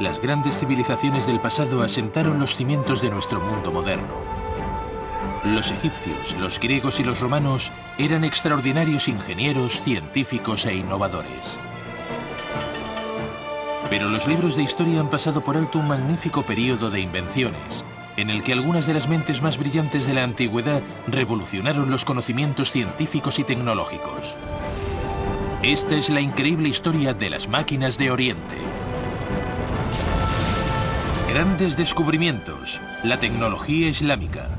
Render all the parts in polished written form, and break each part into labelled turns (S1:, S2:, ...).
S1: las grandes civilizaciones del pasado asentaron los cimientos de nuestro mundo moderno. Los egipcios, los griegos y los romanos eran extraordinarios ingenieros, científicos e innovadores. Pero los libros de historia han pasado por alto un magnífico período de invenciones, en el que algunas de las mentes más brillantes de la antigüedad revolucionaron los conocimientos científicos y tecnológicos. Esta es la increíble historia de las máquinas de Oriente. Grandes descubrimientos, la tecnología islámica.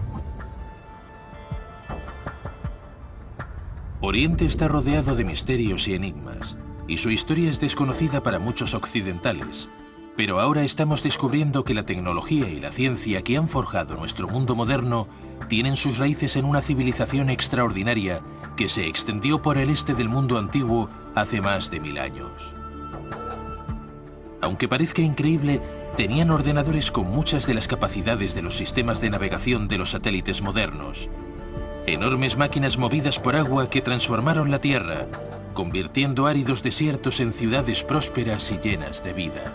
S1: Oriente está rodeado de misterios y enigmas, y su historia es desconocida para muchos occidentales. Pero ahora estamos descubriendo que la tecnología y la ciencia que han forjado nuestro mundo moderno tienen sus raíces en una civilización extraordinaria que se extendió por el este del mundo antiguo hace más de 1000 años. Aunque parezca increíble, tenían ordenadores con muchas de las capacidades de los sistemas de navegación de los satélites modernos. Enormes máquinas movidas por agua que transformaron la Tierra, convirtiendo áridos desiertos en ciudades prósperas y llenas de vida.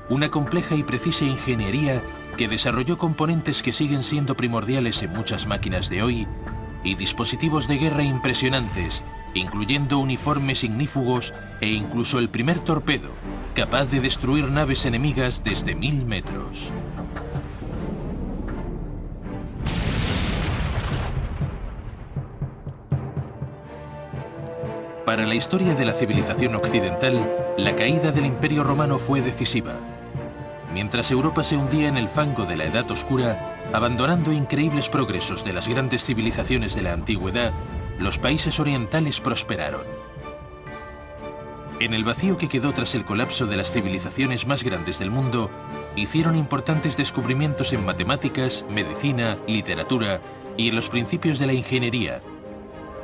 S1: Una compleja y precisa ingeniería que desarrolló componentes que siguen siendo primordiales en muchas máquinas de hoy y dispositivos de guerra impresionantes, incluyendo uniformes ignífugos e incluso el primer torpedo, capaz de destruir naves enemigas desde 1000 metros. Para la historia de la civilización occidental, la caída del Imperio Romano fue decisiva. Mientras Europa se hundía en el fango de la Edad Oscura, abandonando increíbles progresos de las grandes civilizaciones de la antigüedad, los países orientales prosperaron. En el vacío que quedó tras el colapso de las civilizaciones más grandes del mundo, hicieron importantes descubrimientos en matemáticas, medicina, literatura y en los principios de la ingeniería.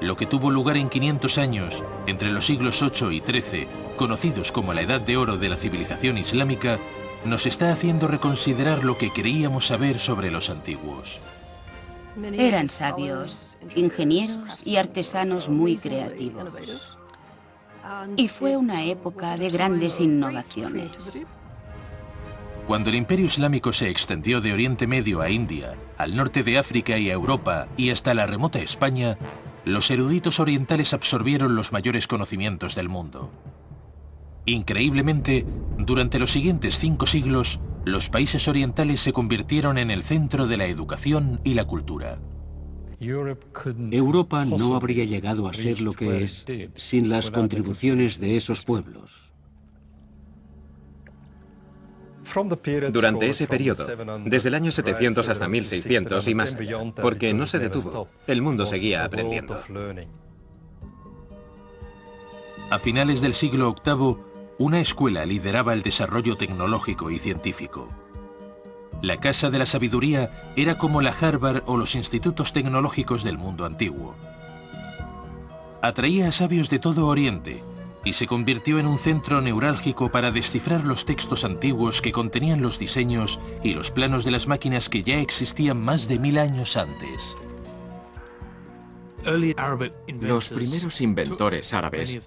S1: Lo que tuvo lugar en 500 años, entre los siglos VIII y XIII, conocidos como la Edad de Oro de la civilización islámica, nos está haciendo reconsiderar lo que creíamos saber sobre los antiguos.
S2: Eran sabios, ingenieros y artesanos muy creativos. Y fue una época de grandes innovaciones.
S1: Cuando el Imperio Islámico se extendió de Oriente Medio a India, al norte de África y a Europa y hasta la remota España, los eruditos orientales absorbieron los mayores conocimientos del mundo. Increíblemente, durante los siguientes 5 siglos, los países orientales se convirtieron en el centro de la educación y la cultura.
S3: Europa no habría llegado a ser lo que es sin las contribuciones de esos pueblos.
S4: Durante ese periodo, desde el año 700 hasta 1600 y más allá, porque no se detuvo, el mundo seguía aprendiendo.
S1: A finales del siglo VIII, una escuela lideraba el desarrollo tecnológico y científico. La Casa de la Sabiduría era como la Harvard o los institutos tecnológicos del mundo antiguo. Atraía a sabios de todo Oriente y se convirtió en un centro neurálgico para descifrar los textos antiguos que contenían los diseños y los planos de las máquinas que ya existían más de 1000 años antes.
S5: Los primeros inventores árabes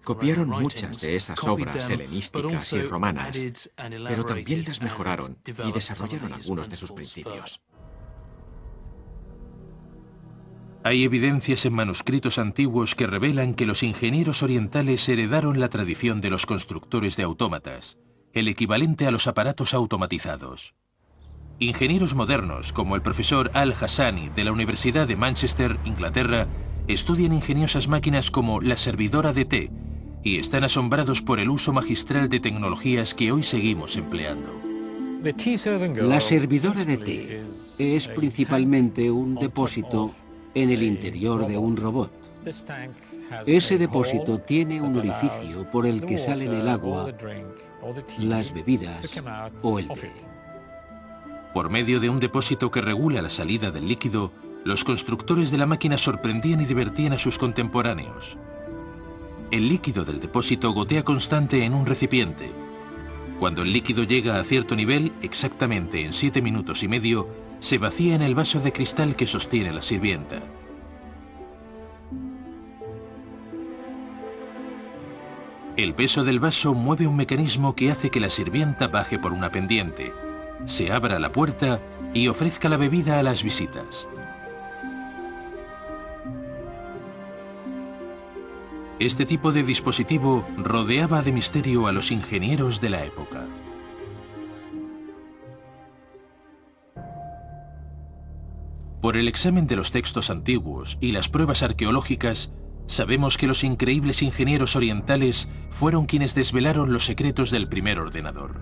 S5: copiaron muchas de esas obras helenísticas y romanas, pero también las mejoraron y desarrollaron algunos de sus principios.
S1: Hay evidencias en manuscritos antiguos que revelan que los ingenieros orientales heredaron la tradición de los constructores de autómatas, el equivalente a los aparatos automatizados. Ingenieros modernos, como el profesor Al-Hassani de la Universidad de Manchester, Inglaterra, estudian ingeniosas máquinas como la servidora de té y están asombrados por el uso magistral de tecnologías que hoy seguimos empleando.
S3: La servidora de té es principalmente un depósito en el interior de un robot. Ese depósito tiene un orificio por el que salen el agua, las bebidas o el té.
S1: Por medio de un depósito que regula la salida del líquido, los constructores de la máquina sorprendían y divertían a sus contemporáneos. El líquido del depósito gotea constante en un recipiente. Cuando el líquido llega a cierto nivel, exactamente en 7 minutos y medio, se vacía en el vaso de cristal que sostiene la sirvienta. El peso del vaso mueve un mecanismo que hace que la sirvienta baje por una pendiente, se abra la puerta y ofrezca la bebida a las visitas. Este tipo de dispositivo rodeaba de misterio a los ingenieros de la época. Por el examen de los textos antiguos y las pruebas arqueológicas, sabemos que los increíbles ingenieros orientales fueron quienes desvelaron los secretos del primer ordenador.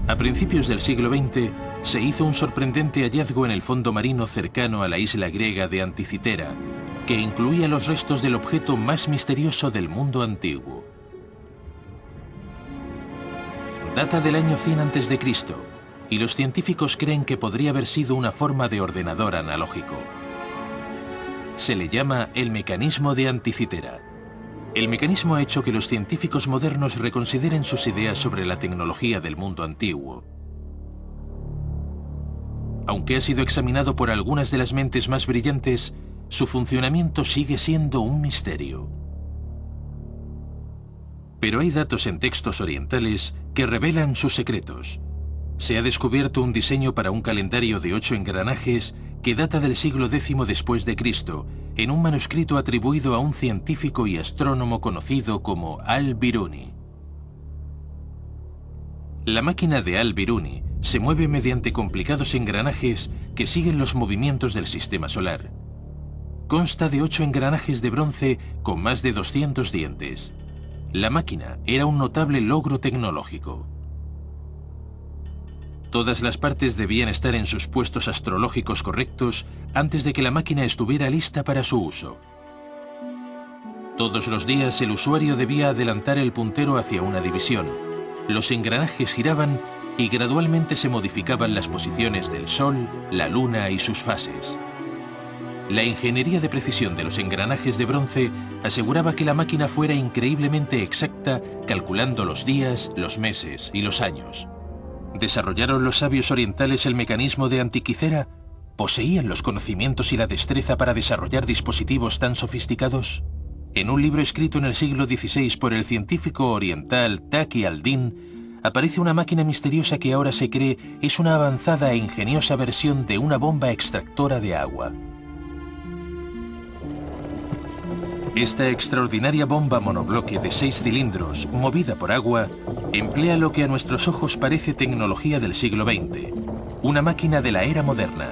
S1: A principios del siglo XX, se hizo un sorprendente hallazgo en el fondo marino cercano a la isla griega de Anticitera, que incluía los restos del objeto más misterioso del mundo antiguo. Data del año 100 a.C., y los científicos creen que podría haber sido una forma de ordenador analógico. Se le llama el mecanismo de Anticitera. El mecanismo ha hecho que los científicos modernos reconsideren sus ideas sobre la tecnología del mundo antiguo. Aunque ha sido examinado por algunas de las mentes más brillantes, su funcionamiento sigue siendo un misterio. Pero hay datos en textos orientales que revelan sus secretos. Se ha descubierto un diseño para un calendario de 8 engranajes que data del siglo X después de Cristo, en un manuscrito atribuido a un científico y astrónomo conocido como Al-Biruni. La máquina de Al-Biruni se mueve mediante complicados engranajes que siguen los movimientos del sistema solar. Consta de 8 engranajes de bronce con más de 200 dientes. La máquina era un notable logro tecnológico. Todas las partes debían estar en sus puestos astrológicos correctos antes de que la máquina estuviera lista para su uso. Todos los días el usuario debía adelantar el puntero hacia una división. Los engranajes giraban y gradualmente se modificaban las posiciones del Sol, la Luna y sus fases. La ingeniería de precisión de los engranajes de bronce aseguraba que la máquina fuera increíblemente exacta, calculando los días, los meses y los años. ¿Desarrollaron los sabios orientales el mecanismo de Antiquicera? ¿Poseían los conocimientos y la destreza para desarrollar dispositivos tan sofisticados? En un libro escrito en el siglo XVI por el científico oriental Taqi al-Din, aparece una máquina misteriosa que ahora se cree es una avanzada e ingeniosa versión de una bomba extractora de agua. Esta extraordinaria bomba monobloque de 6 cilindros, movida por agua, emplea lo que a nuestros ojos parece tecnología del siglo XX, una máquina de la era moderna.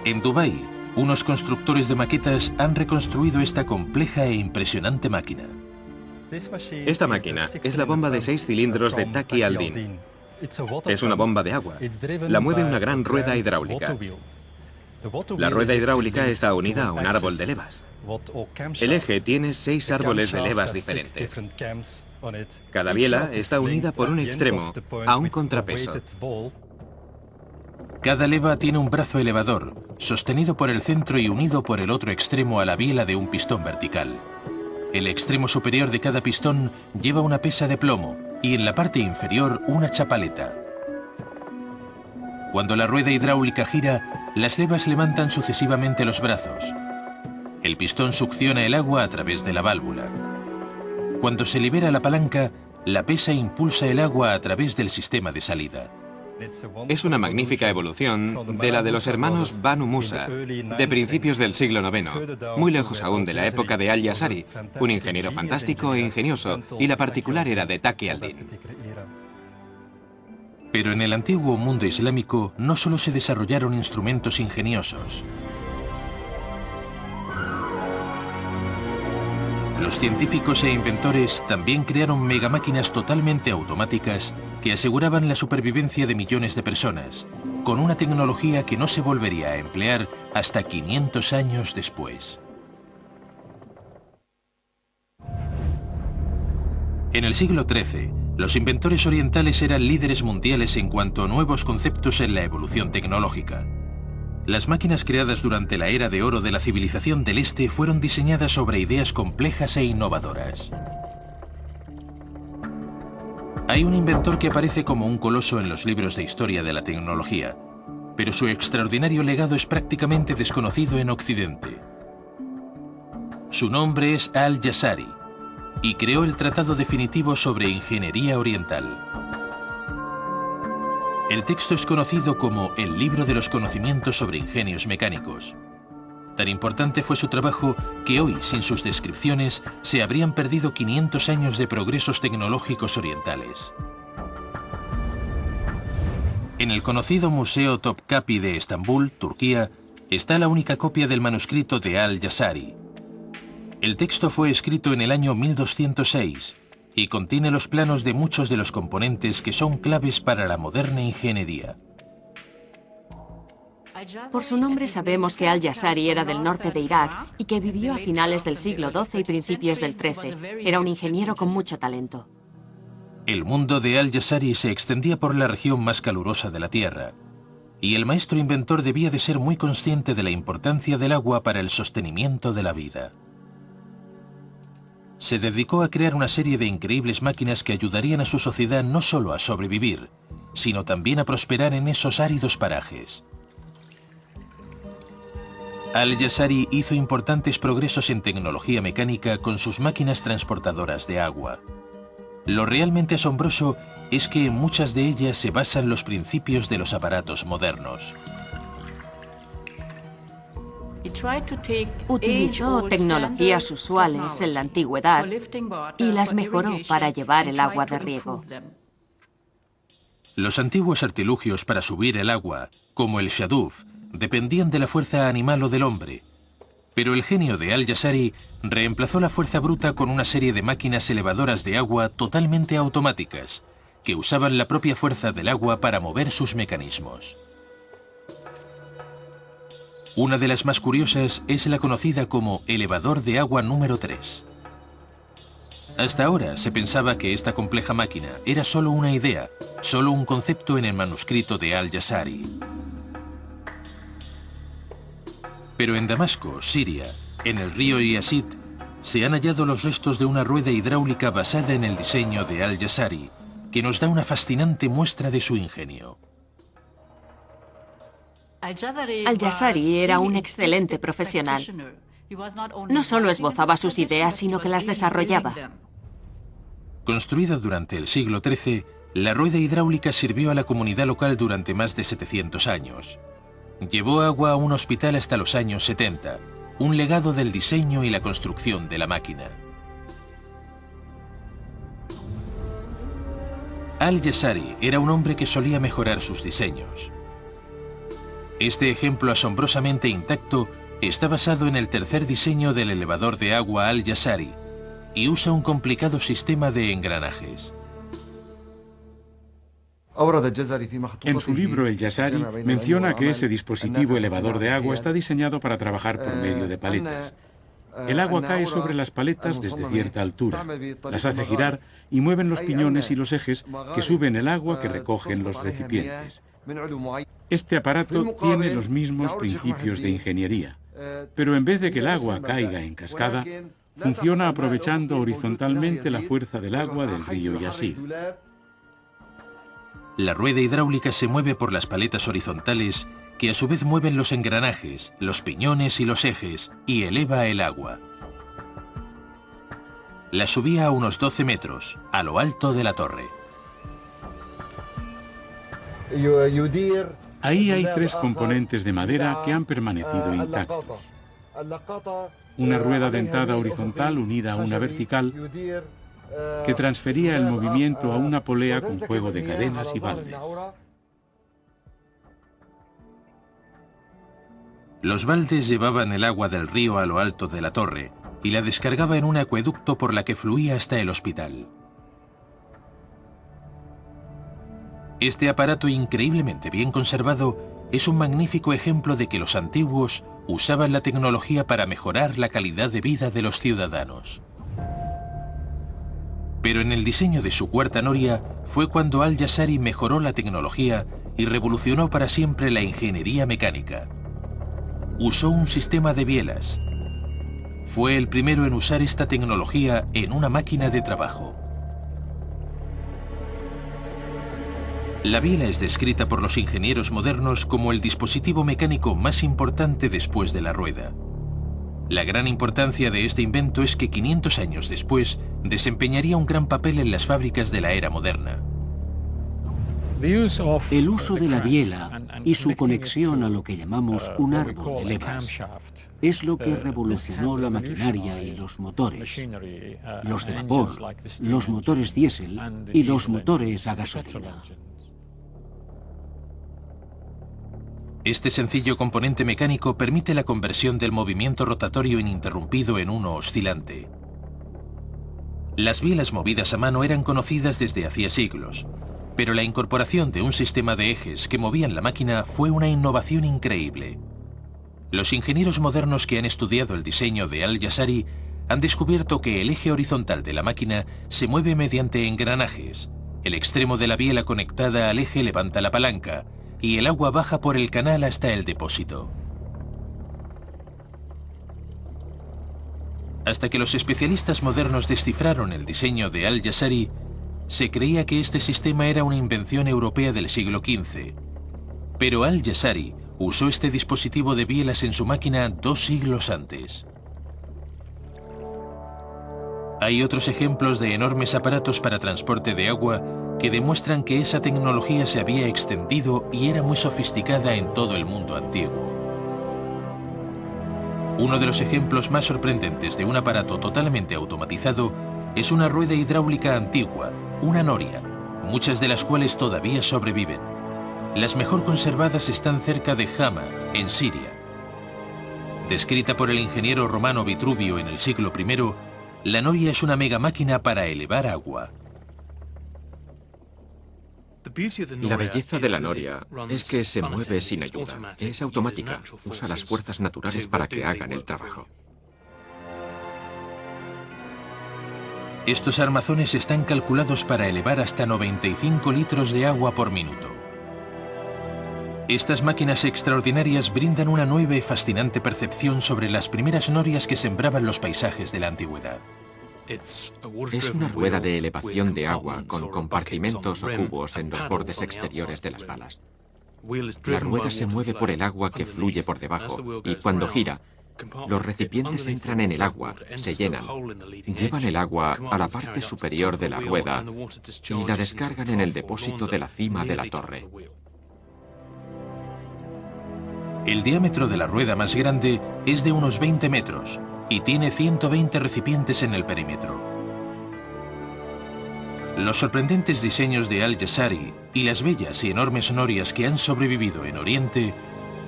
S1: En Dubái, unos constructores de maquetas han reconstruido esta compleja e impresionante máquina.
S4: Esta máquina es la bomba de 6 cilindros de Taqi al-Din. Es una bomba de agua. La mueve una gran rueda hidráulica. La rueda hidráulica está unida a un árbol de levas. El eje tiene 6 árboles de levas diferentes. Cada biela está unida por un extremo a un contrapeso.
S1: Cada leva tiene un brazo elevador, sostenido por el centro y unido por el otro extremo a la biela de un pistón vertical. El extremo superior de cada pistón lleva una pesa de plomo y en la parte inferior una chapaleta. Cuando la rueda hidráulica gira, las levas levantan sucesivamente los brazos. El pistón succiona el agua a través de la válvula. Cuando se libera la palanca, la pesa impulsa el agua a través del sistema de salida.
S4: Es una magnífica evolución de la de los hermanos Banu Musa, de principios del siglo IX, muy lejos aún de la época de Al-Yazari, un ingeniero fantástico e ingenioso, y la particular era de Taqi al-Din.
S1: Pero en el antiguo mundo islámico no solo se desarrollaron instrumentos ingeniosos. Los científicos e inventores también crearon megamáquinas totalmente automáticas que aseguraban la supervivencia de millones de personas, con una tecnología que no se volvería a emplear hasta 500 años después. En el siglo XIII, los inventores orientales eran líderes mundiales en cuanto a nuevos conceptos en la evolución tecnológica. Las máquinas creadas durante la era de oro de la civilización del Este fueron diseñadas sobre ideas complejas e innovadoras. Hay un inventor que aparece como un coloso en los libros de historia de la tecnología. pero su extraordinario legado es prácticamente desconocido en Occidente. Su nombre es Al-Jazari y creó el Tratado Definitivo sobre Ingeniería Oriental. El texto es conocido como el Libro de los Conocimientos sobre Ingenios Mecánicos. Tan importante fue su trabajo que hoy, sin sus descripciones, se habrían perdido 500 años de progresos tecnológicos orientales. En el conocido Museo Topkapi de Estambul, Turquía, está la única copia del manuscrito de Al-Jazari. El texto fue escrito en el año 1206 y contiene los planos de muchos de los componentes que son claves para la moderna ingeniería.
S6: Por su nombre sabemos que Al-Jazari era del norte de Irak y que vivió a finales del siglo XII y principios del XIII. Era un ingeniero con mucho talento.
S1: El mundo de Al-Jazari se extendía por la región más calurosa de la Tierra, y el maestro inventor debía de ser muy consciente de la importancia del agua para el sostenimiento de la vida. Se dedicó a crear una serie de increíbles máquinas que ayudarían a su sociedad no solo a sobrevivir, sino también a prosperar en esos áridos parajes. Al-Jazari hizo importantes progresos en tecnología mecánica con sus máquinas transportadoras de agua. Lo realmente asombroso es que en muchas de ellas se basan los principios de los aparatos modernos.
S6: Utilizó tecnologías usuales en la antigüedad y las mejoró para llevar el agua de riego.
S1: Los antiguos artilugios para subir el agua, como el shaduf, dependían de la fuerza animal o del hombre, pero el genio de Al-Jazari reemplazó la fuerza bruta con una serie de máquinas elevadoras de agua totalmente automáticas, que usaban la propia fuerza del agua para mover sus mecanismos. Una de las más curiosas es la conocida como elevador de agua número 3. Hasta ahora se pensaba que esta compleja máquina era solo una idea, solo un concepto en el manuscrito de Al-Jazari. Pero en Damasco, Siria, en el río Yazid, se han hallado los restos de una rueda hidráulica basada en el diseño de Al-Jazari, que nos da una fascinante muestra de su ingenio.
S6: Al-Jazari era un excelente profesional. No solo esbozaba sus ideas, sino que las desarrollaba.
S1: Construida durante el siglo XIII, la rueda hidráulica sirvió a la comunidad local durante más de 700 años. Llevó agua a un hospital hasta los años 70, un legado del diseño y la construcción de la máquina. Al-Jazari era un hombre que solía mejorar sus diseños. Este ejemplo asombrosamente intacto está basado en el tercer diseño del elevador de agua Al-Jazari y usa un complicado sistema de engranajes.
S7: En su libro El Jazari menciona que ese dispositivo elevador de agua está diseñado para trabajar por medio de paletas. El agua cae sobre las paletas desde cierta altura, las hace girar y mueven los piñones y los ejes que suben el agua que recogen los recipientes. Este aparato tiene los mismos principios de ingeniería, pero en vez de que el agua caiga en cascada, funciona aprovechando horizontalmente la fuerza del agua del río Yazid.
S1: La rueda hidráulica se mueve por las paletas horizontales que a su vez mueven los engranajes, los piñones y los ejes y eleva el agua. La subía a unos 12 metros, a lo alto de la torre.
S7: Ahí hay 3 componentes de madera que han permanecido intactos. Una rueda dentada horizontal unida a una vertical que transfería el movimiento a una polea con juego de cadenas y baldes.
S1: Los baldes llevaban el agua del río a lo alto de la torre y la descargaba en un acueducto por la que fluía hasta el hospital. Este aparato increíblemente bien conservado es un magnífico ejemplo de que los antiguos usaban la tecnología para mejorar la calidad de vida de los ciudadanos. Pero en el diseño de su cuarta noria fue cuando Al-Jazari mejoró la tecnología y revolucionó para siempre la ingeniería mecánica. Usó un sistema de bielas. Fue el primero en usar esta tecnología en una máquina de trabajo. La biela es descrita por los ingenieros modernos como el dispositivo mecánico más importante después de la rueda. La gran importancia de este invento es que 500 años después desempeñaría un gran papel en las fábricas de la era moderna.
S3: El uso de la biela y su conexión a lo que llamamos un árbol de levas es lo que revolucionó la maquinaria y los motores, los de vapor, los motores diésel y los motores a gasolina.
S1: Este sencillo componente mecánico permite la conversión del movimiento rotatorio ininterrumpido en uno oscilante. Las bielas movidas a mano eran conocidas desde hacía siglos, pero la incorporación de un sistema de ejes que movían la máquina fue una innovación increíble. Los ingenieros modernos que han estudiado el diseño de Al-Jazari han descubierto que el eje horizontal de la máquina se mueve mediante engranajes. El extremo de la biela conectada al eje levanta la palanca y el agua baja por el canal hasta el depósito. Hasta que los especialistas modernos descifraron el diseño de Al-Jazari, se creía que este sistema era una invención europea del siglo XV. Pero Al-Jazari usó este dispositivo de bielas en su máquina 2 siglos antes. Hay otros ejemplos de enormes aparatos para transporte de agua que demuestran que esa tecnología se había extendido y era muy sofisticada en todo el mundo antiguo. Uno de los ejemplos más sorprendentes de un aparato totalmente automatizado es una rueda hidráulica antigua, una noria, muchas de las cuales todavía sobreviven. Las mejor conservadas están cerca de Hama, en Siria. Descrita por el ingeniero romano Vitruvio en el siglo I, la noria es una mega máquina para elevar agua.
S5: La belleza de la noria es que se mueve sin ayuda, es automática, usa las fuerzas naturales para que hagan el trabajo.
S1: Estos armazones están calculados para elevar hasta 95 litros de agua por minuto. Estas máquinas extraordinarias brindan una nueva y fascinante percepción sobre las primeras norias que sembraban los paisajes de la antigüedad.
S5: Es una rueda de elevación de agua con compartimentos o cubos en los bordes exteriores de las balas. La rueda se mueve por el agua que fluye por debajo y cuando gira, los recipientes entran en el agua, se llenan, llevan el agua a la parte superior de la rueda y la descargan en el depósito de la cima de la torre.
S1: El diámetro de la rueda más grande es de unos 20 metros y tiene 120 recipientes en el perímetro. Los sorprendentes diseños de Al-Jazari y las bellas y enormes norias que han sobrevivido en Oriente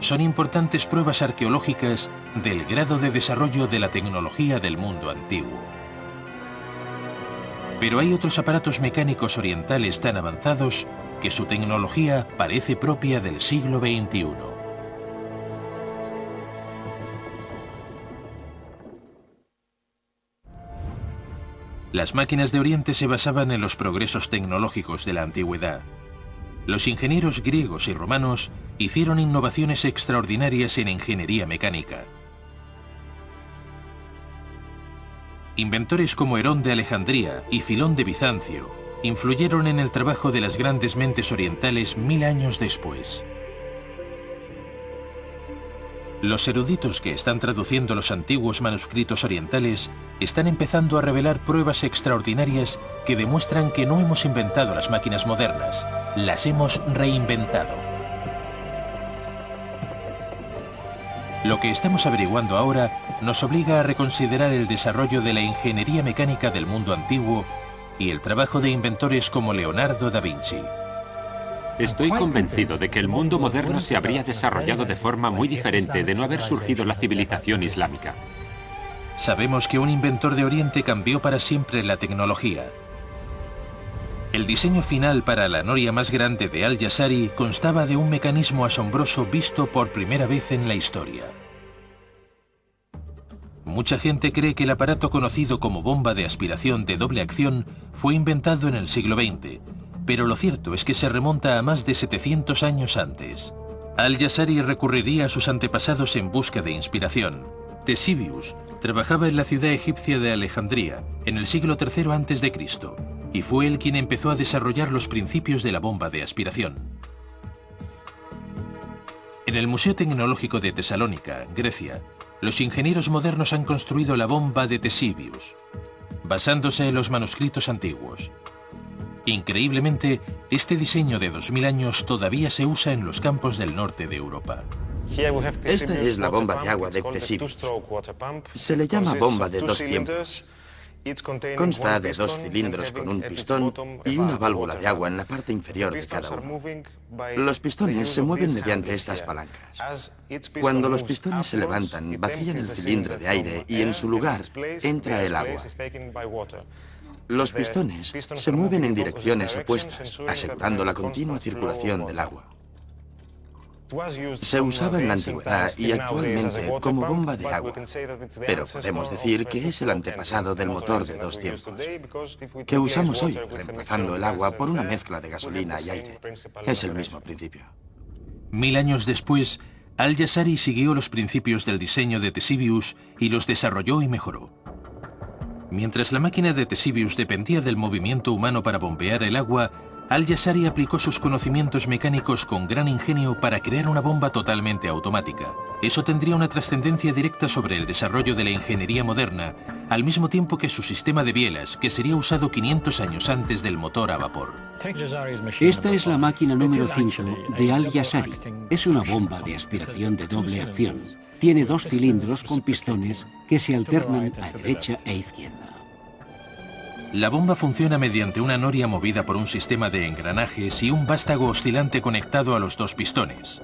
S1: son importantes pruebas arqueológicas del grado de desarrollo de la tecnología del mundo antiguo. Pero hay otros aparatos mecánicos orientales tan avanzados que su tecnología parece propia del siglo XXI. Las máquinas de Oriente se basaban en los progresos tecnológicos de la antigüedad. Los ingenieros griegos y romanos hicieron innovaciones extraordinarias en ingeniería mecánica. Inventores como Herón de Alejandría y Filón de Bizancio influyeron en el trabajo de las grandes mentes orientales 1000 años después. Los eruditos que están traduciendo los antiguos manuscritos orientales están empezando a revelar pruebas extraordinarias que demuestran que no hemos inventado las máquinas modernas, las hemos reinventado. Lo que estamos averiguando ahora nos obliga a reconsiderar el desarrollo de la ingeniería mecánica del mundo antiguo y el trabajo de inventores como Leonardo da Vinci.
S8: Estoy convencido de que el mundo moderno se habría desarrollado de forma muy diferente de no haber surgido la civilización islámica.
S1: Sabemos que un inventor de Oriente cambió para siempre la tecnología. El diseño final para la noria más grande de Al-Jazari constaba de un mecanismo asombroso visto por primera vez en la historia. Mucha gente cree que el aparato conocido como bomba de aspiración de doble acción fue inventado en el siglo XX, pero lo cierto es que se remonta a más de 700 años antes. Al-Jazari recurriría a sus antepasados en busca de inspiración. Ctesibius trabajaba en la ciudad egipcia de Alejandría en el siglo III a.C. y fue él quien empezó a desarrollar los principios de la bomba de aspiración. En el Museo Tecnológico de Tesalónica, Grecia, los ingenieros modernos han construido la bomba de Ctesibius, basándose en los manuscritos antiguos. Increíblemente, este diseño de 2000 años todavía se usa en los campos del norte de Europa.
S9: Esta es la bomba de agua de Ctesibius. Se le llama bomba de dos tiempos. Consta de dos cilindros con un pistón y una válvula de agua en la parte inferior de cada uno. Los pistones se mueven mediante estas palancas. Cuando los pistones se levantan, vacían el cilindro de aire y en su lugar entra el agua. Los pistones se mueven en direcciones opuestas, asegurando la continua circulación del agua. Se usaba en la antigüedad y actualmente como bomba de agua, pero podemos decir que es el antepasado del motor de dos tiempos, que usamos hoy, reemplazando el agua por una mezcla de gasolina y aire. Es el mismo principio.
S1: 1000 años después, Al-Jazari siguió los principios del diseño de Ctesibius y los desarrolló y mejoró. Mientras la máquina de Ctesibius dependía del movimiento humano para bombear el agua, Al-Jazari aplicó sus conocimientos mecánicos con gran ingenio para crear una bomba totalmente automática. Eso tendría una trascendencia directa sobre el desarrollo de la ingeniería moderna, al mismo tiempo que su sistema de bielas, que sería usado 500 años antes del motor a vapor.
S3: Esta es la máquina número 5 de Al-Jazari. Es una bomba de aspiración de doble acción. Tiene dos cilindros con pistones que se alternan a derecha e izquierda.
S1: La bomba funciona mediante una noria movida por un sistema de engranajes y un vástago oscilante conectado a los dos pistones.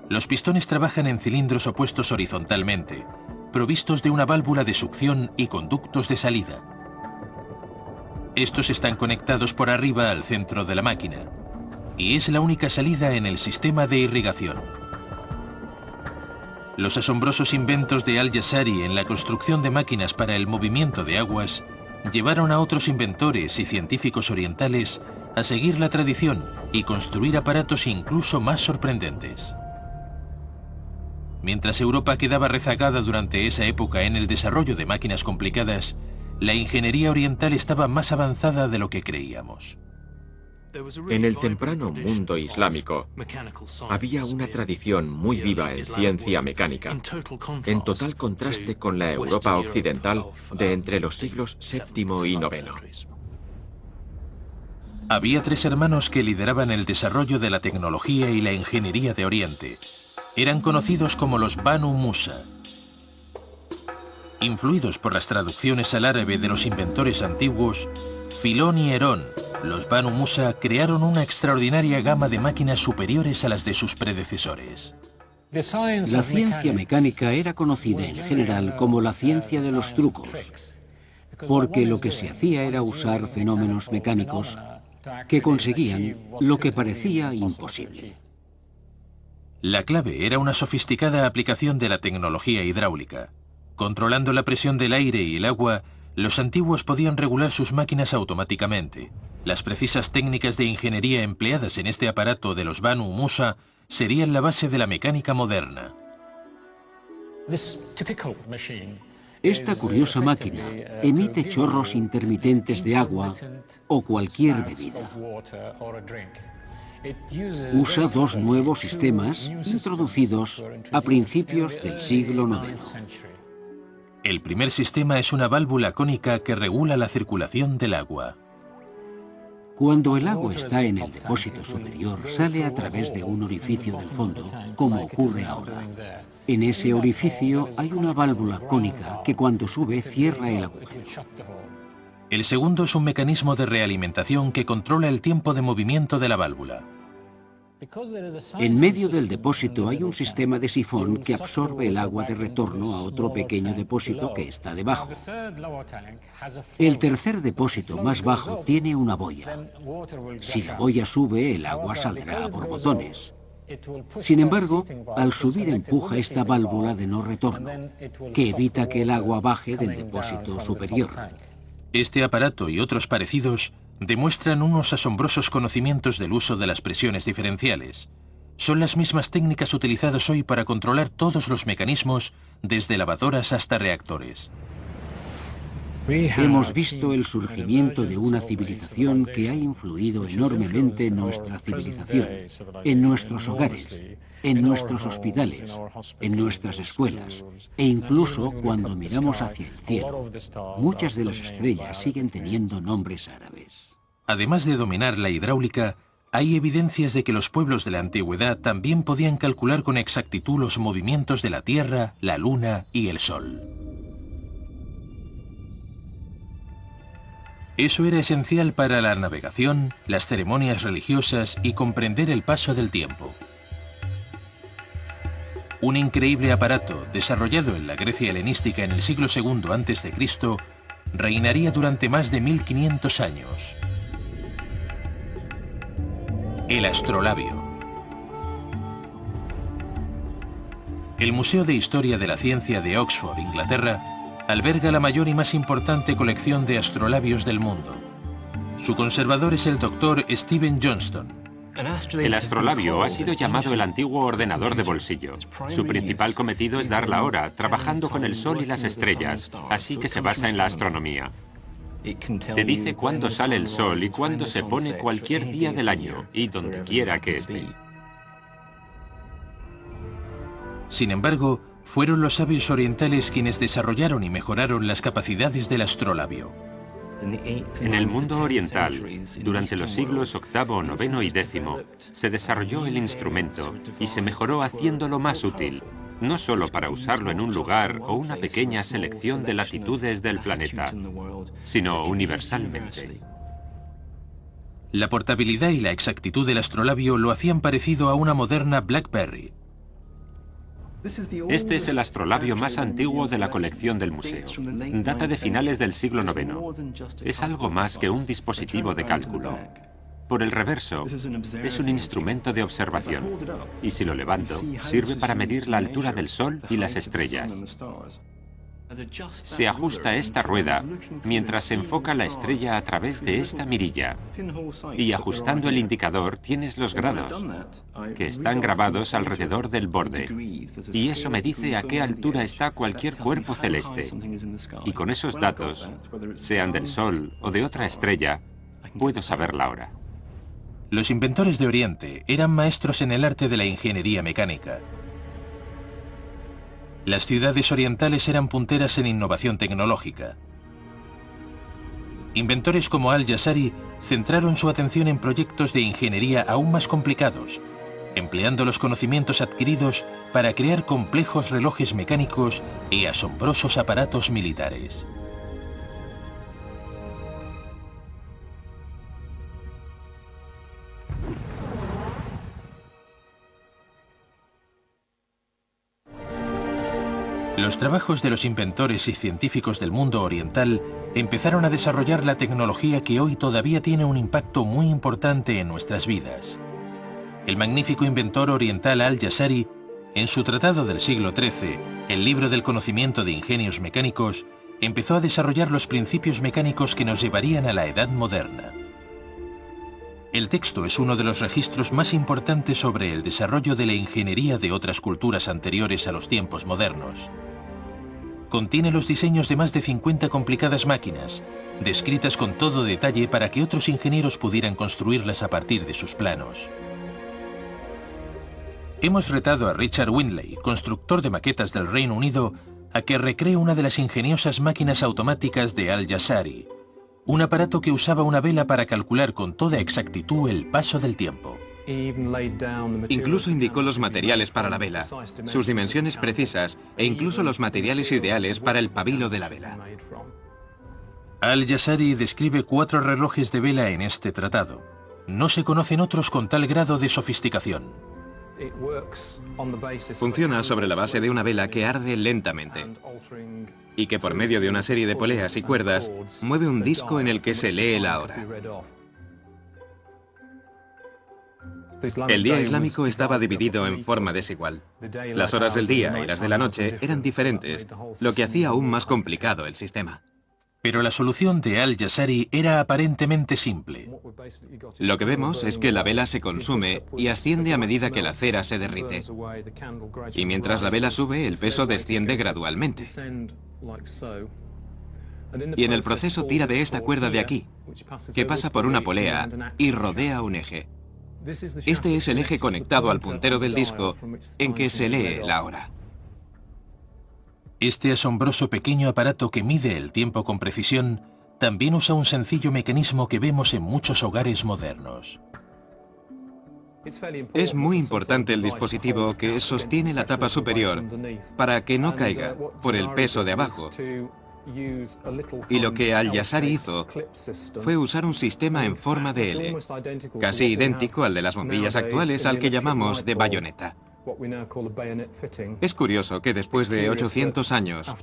S1: Los pistones trabajan en cilindros opuestos horizontalmente, provistos de una válvula de succión y conductos de salida. Estos están conectados por arriba al centro de la máquina, y es la única salida en el sistema de irrigación. Los asombrosos inventos de Al-Jazari en la construcción de máquinas para el movimiento de aguas llevaron a otros inventores y científicos orientales a seguir la tradición y construir aparatos incluso más sorprendentes. Mientras Europa quedaba rezagada durante esa época en el desarrollo de máquinas complicadas, la ingeniería oriental estaba más avanzada de lo que creíamos.
S5: En el temprano mundo islámico había una tradición muy viva en ciencia mecánica, en total contraste con la Europa occidental de entre los siglos VII y IX.
S1: Había 3 hermanos que lideraban el desarrollo de la tecnología y la ingeniería de Oriente. Eran conocidos como los Banu Musa. Influidos por las traducciones al árabe de los inventores antiguos, Filón y Herón, los Banu Musa crearon una extraordinaria gama de máquinas superiores a las de sus predecesores.
S3: La ciencia mecánica era conocida en general como la ciencia de los trucos, porque lo que se hacía era usar fenómenos mecánicos que conseguían lo que parecía imposible.
S1: La clave era una sofisticada aplicación de la tecnología hidráulica. Controlando la presión del aire y el agua, los antiguos podían regular sus máquinas automáticamente. Las precisas técnicas de ingeniería empleadas en este aparato de los Banu Musa serían la base de la mecánica moderna.
S3: Esta curiosa máquina emite chorros intermitentes de agua o cualquier bebida. Usa 2 nuevos sistemas introducidos a principios del siglo IX.
S1: El primer sistema es una válvula cónica que regula la circulación del agua.
S3: Cuando el agua está en el depósito superior, sale a través de un orificio del fondo, como ocurre ahora. En ese orificio hay una válvula cónica que cuando sube cierra el agujero.
S1: El segundo es un mecanismo de realimentación que controla el tiempo de movimiento de la válvula.
S3: En medio del depósito hay un sistema de sifón que absorbe el agua de retorno a otro pequeño depósito que está debajo. El tercer depósito más bajo tiene una boya. Si la boya sube, el agua saldrá a borbotones. Sin embargo, al subir empuja esta válvula de no retorno, que evita que el agua baje del depósito superior.
S1: Este aparato y otros parecidos demuestran unos asombrosos conocimientos del uso de las presiones diferenciales. Son las mismas técnicas utilizadas hoy para controlar todos los mecanismos, desde lavadoras hasta reactores.
S3: Hemos visto el surgimiento de una civilización que ha influido enormemente en nuestra civilización, en nuestros hogares, en nuestros hospitales, en nuestras escuelas, e incluso cuando miramos hacia el cielo. Muchas de las estrellas siguen teniendo nombres árabes.
S1: Además de dominar la hidráulica, hay evidencias de que los pueblos de la antigüedad también podían calcular con exactitud los movimientos de la Tierra, la Luna y el Sol. Eso era esencial para la navegación, las ceremonias religiosas y comprender el paso del tiempo. Un increíble aparato, desarrollado en la Grecia helenística en el siglo II a.C., reinaría durante más de 1500 años. El astrolabio. El Museo de Historia de la Ciencia de Oxford, Inglaterra, alberga la mayor y más importante colección de astrolabios del mundo. Su conservador es el Dr. Stephen Johnston.
S8: El astrolabio ha sido llamado el antiguo ordenador de bolsillo. Su principal cometido es dar la hora, trabajando con el sol y las estrellas, así que se basa en la astronomía. Te dice cuándo sale el sol y cuándo se pone cualquier día del año, y donde quiera que esté.
S1: Sin embargo, fueron los sabios orientales quienes desarrollaron y mejoraron las capacidades del astrolabio.
S8: En el mundo oriental, durante los siglos VIII, IX y X, se desarrolló el instrumento y se mejoró haciéndolo más útil, no solo para usarlo en un lugar o una pequeña selección de latitudes del planeta, sino universalmente.
S1: La portabilidad y la exactitud del astrolabio lo hacían parecido a una moderna BlackBerry.
S8: Este es el astrolabio más antiguo de la colección del museo. Data de finales del siglo IX. Es algo más que un dispositivo de cálculo. Por el reverso, es un instrumento de observación. Y si lo levanto, sirve para medir la altura del Sol y las estrellas. Se ajusta esta rueda mientras se enfoca la estrella a través de esta mirilla. Y ajustando el indicador tienes los grados, que están grabados alrededor del borde. Y eso me dice a qué altura está cualquier cuerpo celeste. Y con esos datos, sean del Sol o de otra estrella, puedo saber la hora.
S1: Los inventores de Oriente eran maestros en el arte de la ingeniería mecánica. Las ciudades orientales eran punteras en innovación tecnológica. Inventores como Al-Jazari centraron su atención en proyectos de ingeniería aún más complicados, empleando los conocimientos adquiridos para crear complejos relojes mecánicos y asombrosos aparatos militares. Los trabajos de los inventores y científicos del mundo oriental empezaron a desarrollar la tecnología que hoy todavía tiene un impacto muy importante en nuestras vidas. El magnífico inventor oriental Al-Jazari, en su tratado del siglo XIII, el libro del conocimiento de ingenios mecánicos, empezó a desarrollar los principios mecánicos que nos llevarían a la Edad Moderna. El texto es uno de los registros más importantes sobre el desarrollo de la ingeniería de otras culturas anteriores a los tiempos modernos. Contiene los diseños de más de 50 complicadas máquinas, descritas con todo detalle para que otros ingenieros pudieran construirlas a partir de sus planos. Hemos retado a Richard Windley, constructor de maquetas del Reino Unido, a que recree una de las ingeniosas máquinas automáticas de Al-Jazari, un aparato que usaba una vela para calcular con toda exactitud el paso del tiempo.
S4: Incluso indicó los materiales para la vela, sus dimensiones precisas e incluso los materiales ideales para el pabilo de la vela.
S1: Al-Jazari describe 4 relojes de vela en este tratado. No se conocen otros con tal grado de sofisticación.
S4: Funciona sobre la base de una vela que arde lentamente y que por medio de una serie de poleas y cuerdas mueve un disco en el que se lee la hora. El día islámico estaba dividido en forma desigual. Las horas del día y las de la noche eran diferentes, lo que hacía aún más complicado el sistema.
S1: Pero la solución de Al-Jazari era aparentemente simple.
S4: Lo que vemos es que la vela se consume y asciende a medida que la cera se derrite. Y mientras la vela sube, el peso desciende gradualmente. Y en el proceso tira de esta cuerda de aquí, que pasa por una polea y rodea un eje. Este es el eje conectado al puntero del disco en que se lee la hora.
S1: Este asombroso pequeño aparato que mide el tiempo con precisión también usa un sencillo mecanismo que vemos en muchos hogares modernos.
S4: Es muy importante el dispositivo que sostiene la tapa superior para que no caiga por el peso de abajo. Y lo que Al-Yassari hizo fue usar un sistema en forma de L, casi idéntico al de las bombillas actuales, al que llamamos de bayoneta. Es curioso que después de 800 años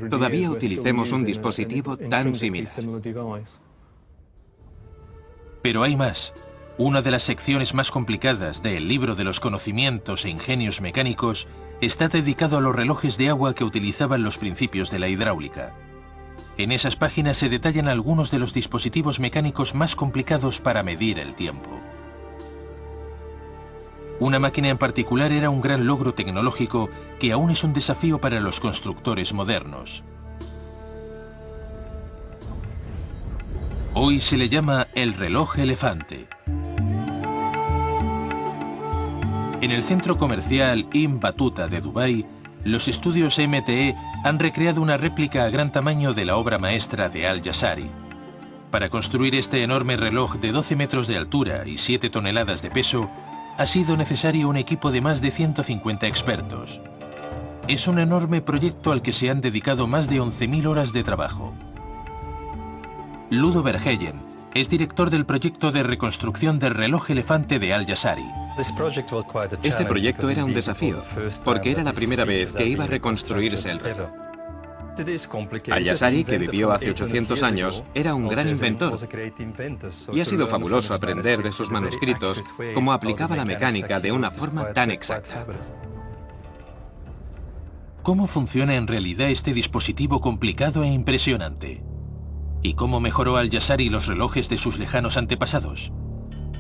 S4: todavía utilicemos un dispositivo tan similar.
S1: Pero hay más. Una de las secciones más complicadas del libro de los conocimientos e ingenios mecánicos está dedicado a los relojes de agua que utilizaban los principios de la hidráulica. En esas páginas se detallan algunos de los dispositivos mecánicos más complicados para medir el tiempo. Una máquina en particular era un gran logro tecnológico que aún es un desafío para los constructores modernos. Hoy se le llama el reloj elefante. En el centro comercial Ibn Battuta de Dubái, los estudios MTE han recreado una réplica a gran tamaño de la obra maestra de Al-Yassari. Para construir este enorme reloj de 12 metros de altura y 7 toneladas de peso, ha sido necesario un equipo de más de 150 expertos. Es un enorme proyecto al que se han dedicado más de 11.000 horas de trabajo. Ludo Verheyen es director del proyecto de reconstrucción del reloj elefante de Al-Yassari.
S4: Este proyecto era un desafío, porque era la primera vez que iba a reconstruirse el reloj. Al-Yassari, que vivió hace 800 años, era un gran inventor, y ha sido fabuloso aprender de sus manuscritos cómo aplicaba la mecánica de una forma tan exacta.
S1: ¿Cómo funciona en realidad este dispositivo complicado e impresionante? ¿Y cómo mejoró Al-Yassari los relojes de sus lejanos antepasados?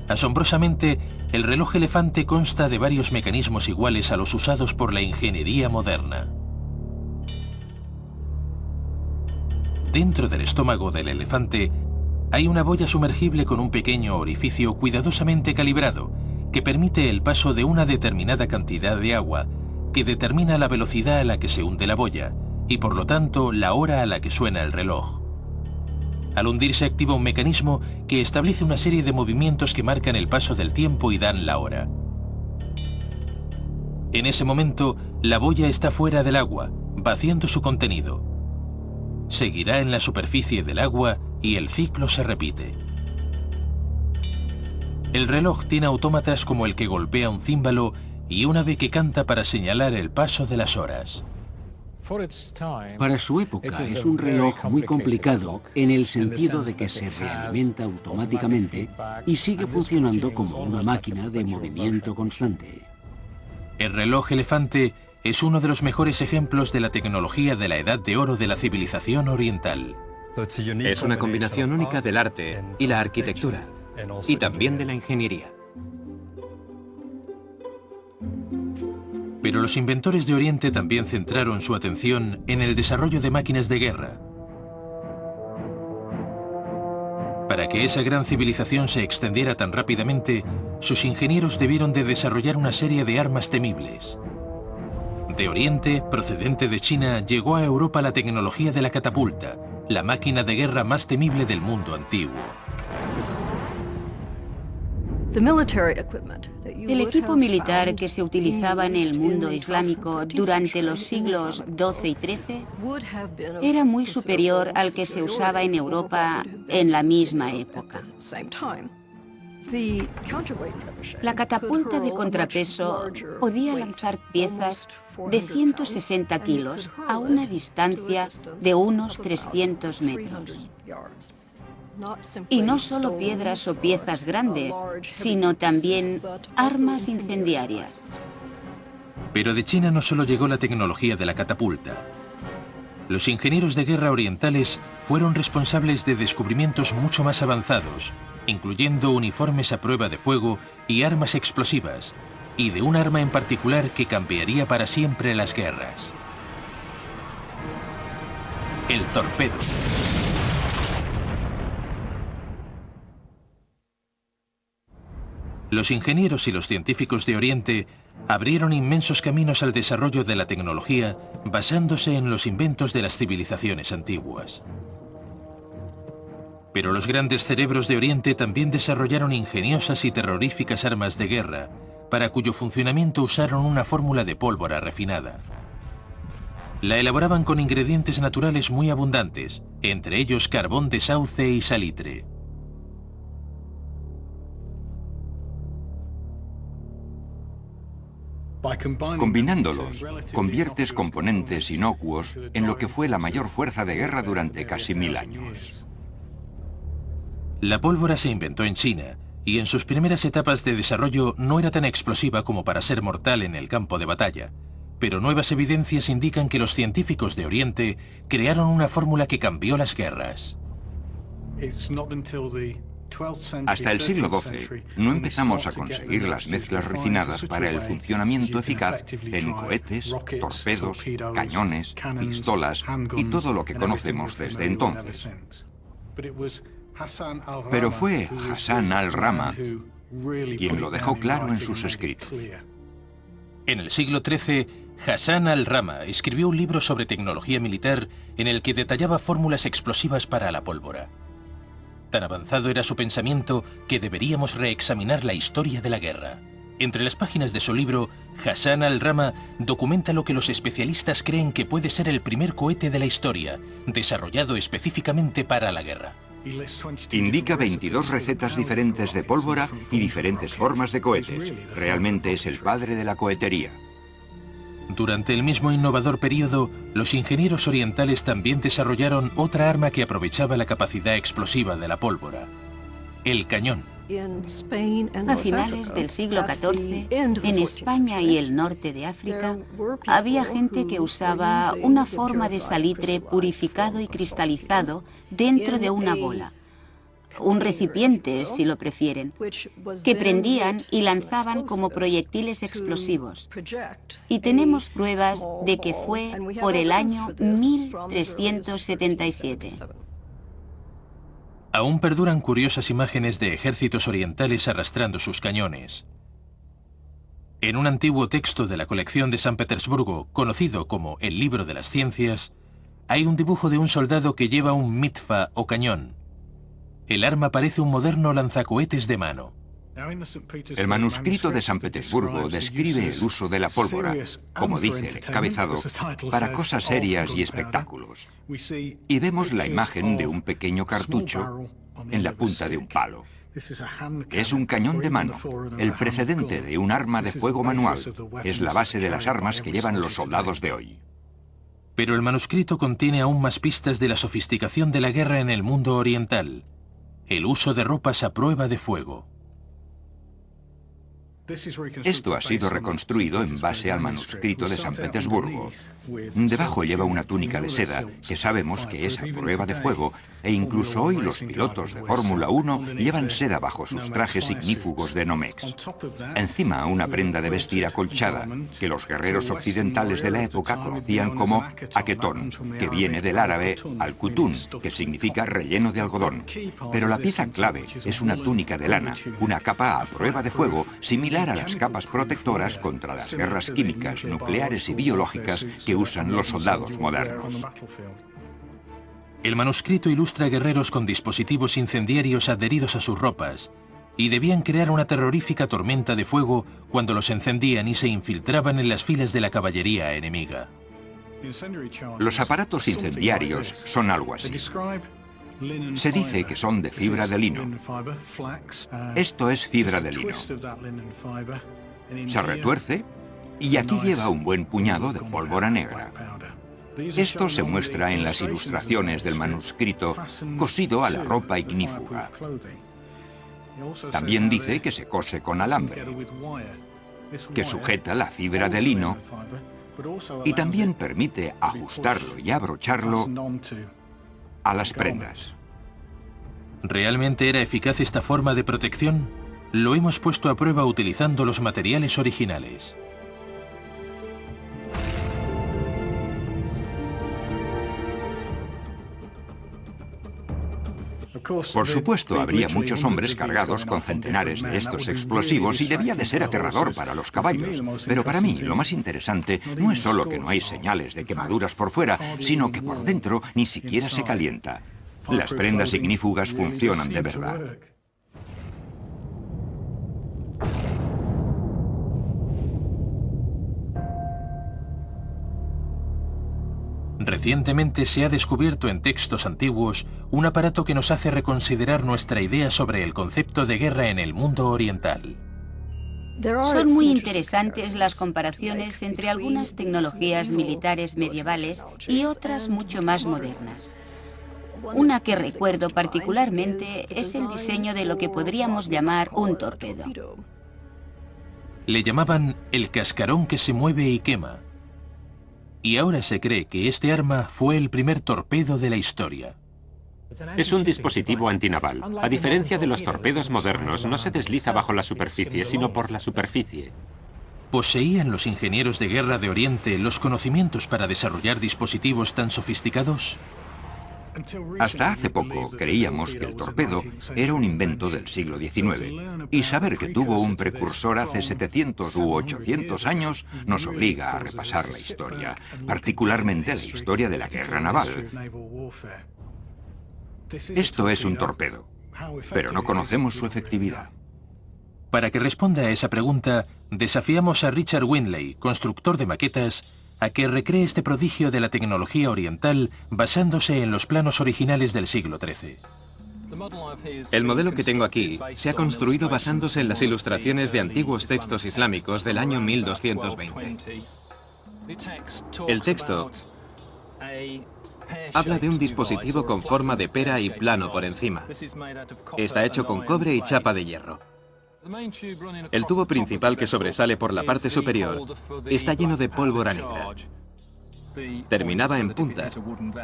S1: Asombrosamente, el reloj elefante consta de varios mecanismos iguales a los usados por la ingeniería moderna. Dentro del estómago del elefante hay una boya sumergible con un pequeño orificio cuidadosamente calibrado que permite el paso de una determinada cantidad de agua que determina la velocidad a la que se hunde la boya y por lo tanto la hora a la que suena el reloj. Al hundirse activa un mecanismo que establece una serie de movimientos que marcan el paso del tiempo y dan la hora. En ese momento, la boya está fuera del agua, vaciando su contenido. Seguirá en la superficie del agua y el ciclo se repite. El reloj tiene autómatas como el que golpea un címbalo y un ave que canta para señalar el paso de las horas.
S3: Para su época es un reloj muy complicado en el sentido de que se realimenta automáticamente y sigue funcionando como una máquina de movimiento constante.
S1: El reloj elefante es uno de los mejores ejemplos de la tecnología de la Edad de Oro de la civilización oriental.
S4: Es una combinación única del arte y la arquitectura, y también de la ingeniería.
S1: Pero los inventores de Oriente también centraron su atención en el desarrollo de máquinas de guerra. Para que esa gran civilización se extendiera tan rápidamente, sus ingenieros debieron de desarrollar una serie de armas temibles. De Oriente, procedente de China, llegó a Europa la tecnología de la catapulta, la máquina de guerra más temible del mundo antiguo.
S2: El equipo militar que se utilizaba en el mundo islámico durante los siglos XII y XIII era muy superior al que se usaba en Europa en la misma época. La catapulta de contrapeso podía lanzar piezas de 160 kilos a una distancia de unos 300 metros. Y no solo piedras o piezas grandes, sino también armas incendiarias.
S1: Pero de China no solo llegó la tecnología de la catapulta. Los ingenieros de guerra orientales fueron responsables de descubrimientos mucho más avanzados, incluyendo uniformes a prueba de fuego y armas explosivas, y de un arma en particular que cambiaría para siempre las guerras. el torpedo. Los ingenieros y los científicos de Oriente abrieron inmensos caminos al desarrollo de la tecnología basándose en los inventos de las civilizaciones antiguas. Pero los grandes cerebros de Oriente también desarrollaron ingeniosas y terroríficas armas de guerra, para cuyo funcionamiento usaron una fórmula de pólvora refinada. La elaboraban con ingredientes naturales muy abundantes, entre ellos carbón de sauce y salitre.
S10: Combinándolos, conviertes componentes inocuos en lo que fue la mayor fuerza de guerra durante casi 1000 años.
S1: La pólvora se inventó en China y en sus primeras etapas de desarrollo no era tan explosiva como para ser mortal en el campo de batalla, pero nuevas evidencias indican que los científicos de Oriente crearon una fórmula que cambió las guerras.
S10: Hasta el siglo XII no empezamos a conseguir las mezclas refinadas para el funcionamiento eficaz en cohetes, torpedos, cañones, pistolas y todo lo que conocemos desde entonces. Pero fue Hassan al-Rama quien lo dejó claro en sus escritos.
S1: En el siglo XIII, Hassan al-Rama escribió un libro sobre tecnología militar en el que detallaba fórmulas explosivas para la pólvora. Tan avanzado era su pensamiento que deberíamos reexaminar la historia de la guerra. Entre las páginas de su libro, Hassan al-Rama documenta lo que los especialistas creen que puede ser el primer cohete de la historia, desarrollado específicamente para la guerra.
S10: Indica 22 recetas diferentes de pólvora y diferentes formas de cohetes. Realmente es el padre de la cohetería.
S1: Durante el mismo innovador periodo, los ingenieros orientales también desarrollaron otra arma que aprovechaba la capacidad explosiva de la pólvora: el cañón.
S2: A finales del siglo XIV, en España y el norte de África, había gente que usaba una forma de salitre purificado y cristalizado dentro de una bola, un recipiente, si lo prefieren, que prendían y lanzaban como proyectiles explosivos. Y tenemos pruebas de que fue por el año 1377.
S1: Aún perduran curiosas imágenes de ejércitos orientales arrastrando sus cañones. En un antiguo texto de la colección de San Petersburgo, conocido como el Libro de las Ciencias, hay un dibujo de un soldado que lleva un mitfa o cañón. El arma parece un moderno lanzacohetes de mano.
S10: El manuscrito de San Petersburgo describe el uso de la pólvora, como dice el encabezado, para cosas serias y espectáculos. Y vemos la imagen de un pequeño cartucho en la punta de un palo. Es un cañón de mano, el precedente de un arma de fuego manual. Es la base de las armas que llevan los soldados de hoy.
S1: Pero el manuscrito contiene aún más pistas de la sofisticación de la guerra en el mundo oriental. El uso de ropas a prueba de fuego.
S10: Esto ha sido reconstruido en base al manuscrito de San Petersburgo. Debajo lleva una túnica de seda, que sabemos que es a prueba de fuego, e incluso hoy los pilotos de Fórmula 1 llevan seda bajo sus trajes ignífugos de Nomex. Encima una prenda de vestir acolchada, que los guerreros occidentales de la época conocían como aquetón, que viene del árabe al-kutun, que significa relleno de algodón. Pero la pieza clave es una túnica de lana, una capa a prueba de fuego, similar a las capas protectoras contra las guerras químicas, nucleares y biológicas que usan los soldados modernos.
S1: El manuscrito ilustra guerreros con dispositivos incendiarios adheridos a sus ropas y debían crear una terrorífica tormenta de fuego cuando los encendían y se infiltraban en las filas de la caballería enemiga.
S10: Los aparatos incendiarios son algo así. Se dice que son de fibra de lino. Esto es fibra de lino. Se retuerce y aquí lleva un buen puñado de pólvora negra. Esto se muestra en las ilustraciones del manuscrito cosido a la ropa ignífuga. También dice que se cose con alambre, que sujeta la fibra de lino y también permite ajustarlo y abrocharlo a las prendas.
S1: ¿Realmente era eficaz esta forma de protección? Lo hemos puesto a prueba utilizando los materiales originales.
S10: Por supuesto, habría muchos hombres cargados con centenares de estos explosivos y debía de ser aterrador para los caballos. Pero para mí, lo más interesante no es solo que no hay señales de quemaduras por fuera, sino que por dentro ni siquiera se calienta. Las prendas ignífugas funcionan de verdad.
S1: Recientemente se ha descubierto en textos antiguos un aparato que nos hace reconsiderar nuestra idea sobre el concepto de guerra en el mundo oriental.
S2: Son muy interesantes las comparaciones entre algunas tecnologías militares medievales y otras mucho más modernas. Una que recuerdo particularmente es el diseño de lo que podríamos llamar un torpedo.
S1: Le llamaban el cascarón que se mueve y quema. Y ahora se cree que este arma fue el primer torpedo de la historia.
S8: Es un dispositivo antinaval. A diferencia de los torpedos modernos, no se desliza bajo la superficie, sino por la superficie.
S1: ¿Poseían los ingenieros de guerra de Oriente los conocimientos para desarrollar dispositivos tan sofisticados?
S10: Hasta hace poco creíamos que el torpedo era un invento del siglo XIX, y saber que tuvo un precursor hace 700 u 800 años nos obliga a repasar la historia, particularmente la historia de la guerra naval. Esto es un torpedo, pero no conocemos su efectividad.
S1: Para que responda a esa pregunta, desafiamos a Richard Windley, constructor de maquetas, a que recree este prodigio de la tecnología oriental basándose en los planos originales del siglo XIII.
S4: El modelo que tengo aquí se ha construido basándose en las ilustraciones de antiguos textos islámicos del año 1220. El texto habla de un dispositivo con forma de pera y plano por encima. Está hecho con cobre y chapa de hierro. El tubo principal que sobresale por la parte superior está lleno de pólvora negra. Terminaba en punta,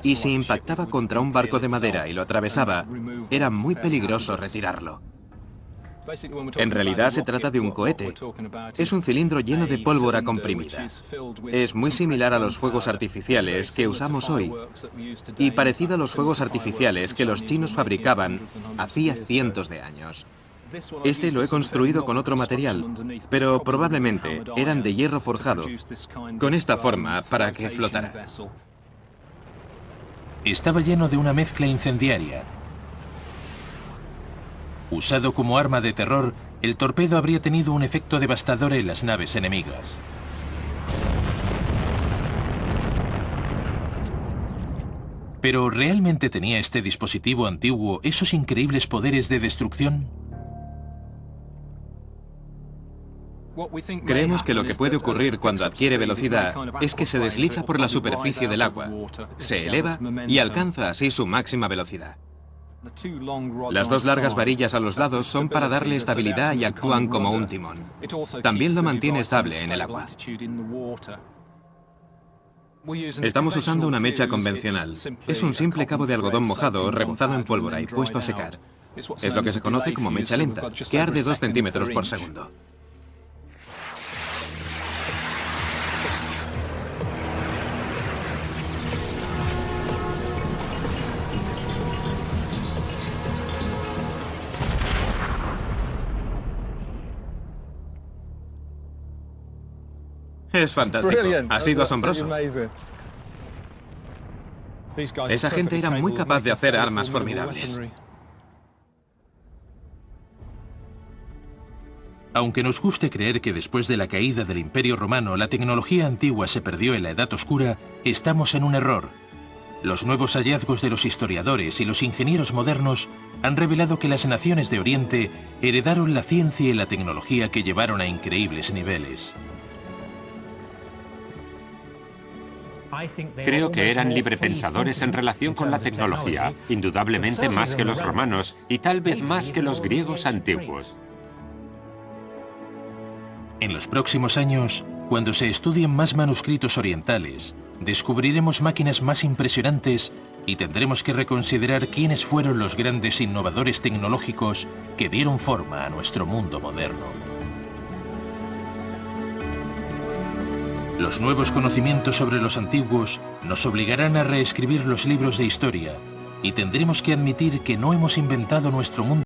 S4: y si impactaba contra un barco de madera y lo atravesaba, era muy peligroso retirarlo. En realidad se trata de un cohete. Es un cilindro lleno de pólvora comprimida. Es muy similar a los fuegos artificiales que usamos hoy, y parecido a los fuegos artificiales que los chinos fabricaban hacía cientos de años. Este lo he construido con otro material, pero probablemente eran de hierro forjado, con esta forma para que flotara.
S1: Estaba lleno de una mezcla incendiaria. Usado como arma de terror, el torpedo habría tenido un efecto devastador en las naves enemigas. ¿Pero realmente tenía este dispositivo antiguo esos increíbles poderes de destrucción?
S4: Creemos que lo que puede ocurrir cuando adquiere velocidad es que se desliza por la superficie del agua, se eleva y alcanza así su máxima velocidad. Las dos largas varillas a los lados son para darle estabilidad y actúan como un timón. También lo mantiene estable en el agua. Estamos usando una mecha convencional. Es un simple cabo de algodón mojado, rebozado en pólvora y puesto a secar. Es lo que se conoce como mecha lenta, que arde 2 centímetros por segundo. Es fantástico. Ha sido asombroso. Esa gente era muy capaz de hacer armas formidables.
S1: Aunque nos guste creer que después de la caída del Imperio Romano la tecnología antigua se perdió en la Edad Oscura, estamos en un error. Los nuevos hallazgos de los historiadores y los ingenieros modernos han revelado que las naciones de Oriente heredaron la ciencia y la tecnología que llevaron a increíbles niveles.
S8: Creo que eran librepensadores en relación con la tecnología, indudablemente más que los romanos y tal vez más que los griegos antiguos.
S1: En los próximos años, cuando se estudien más manuscritos orientales, descubriremos máquinas más impresionantes y tendremos que reconsiderar quiénes fueron los grandes innovadores tecnológicos que dieron forma a nuestro mundo moderno. Los nuevos conocimientos sobre los antiguos nos obligarán a reescribir los libros de historia Y tendremos que admitir que no hemos inventado nuestro mundo